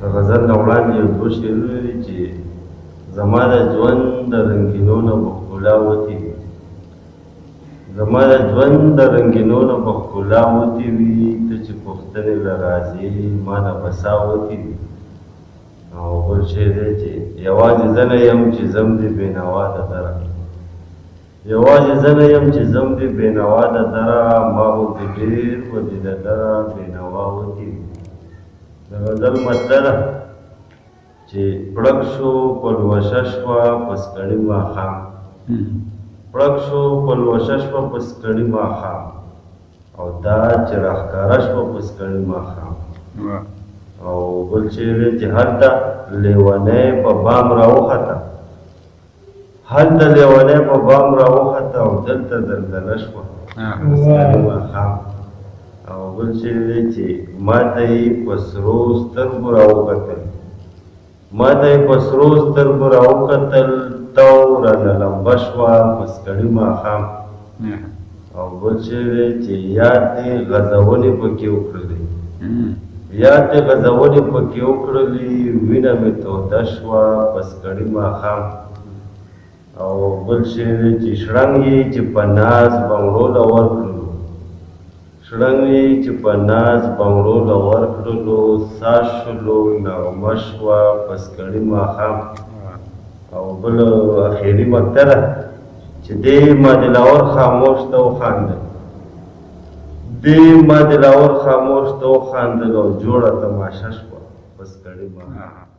د غزل نه وړاندې یو دوه شعرونه دي چې زما د ژوند د رنګینو نه به ښکلا وتې وي، زما د ژوند د رنګینو نه به ښکلا وتې وي، ته چې پوښتنې له راځې ما نه به سا وتې وي. او بل شعر دی چې یوازې زه نه یم چې ځم دې بېنوا د دره، یوازې زه نه یم چې ځم دې بېنوا د دره، ما به دې ډېر به دې د دره بېنوا وتې وي. د غزل مطلب ده چې پړک شو پلوشه شوه په سکړي ماښام، پړک شو پلوشه شوه په سکړي ماښام، او دا چې راښکاره شوه په سکړي ماښام. او بل شعر دی چې هلته لیونی په بام راوخته، هلته لیونی په بام راوخته، او دلته زلزله شوه په سکړي ماښام. او بل شعر دی چې ما ته یې په سرو سترګو راوکتل، ما ته یې په سرو سترګو راوکتل، تو رانه لمبه شوه په سکړي ماښام. او بل شعر دی چې یاد دې غځونې پکې وکړلې، یاد دې غځونې پکې وکړلې، وینه مې توده شوه په سکړي ماښام. او بل شعر دی چې شړنګ یې چې په ناز بنګړو له ورکړلو، شړنګ یې چې په ناز بنګړو له ورکړلو، سا شلو نغمه شوه په سکړي ماښام. او بل اخري مقطع ده چې دې ما دلاور خاموش ته وخاندل، دې ما دلاور خاموش ته وخاندل، او جوړه تماشه شوه په سکړي ماښام.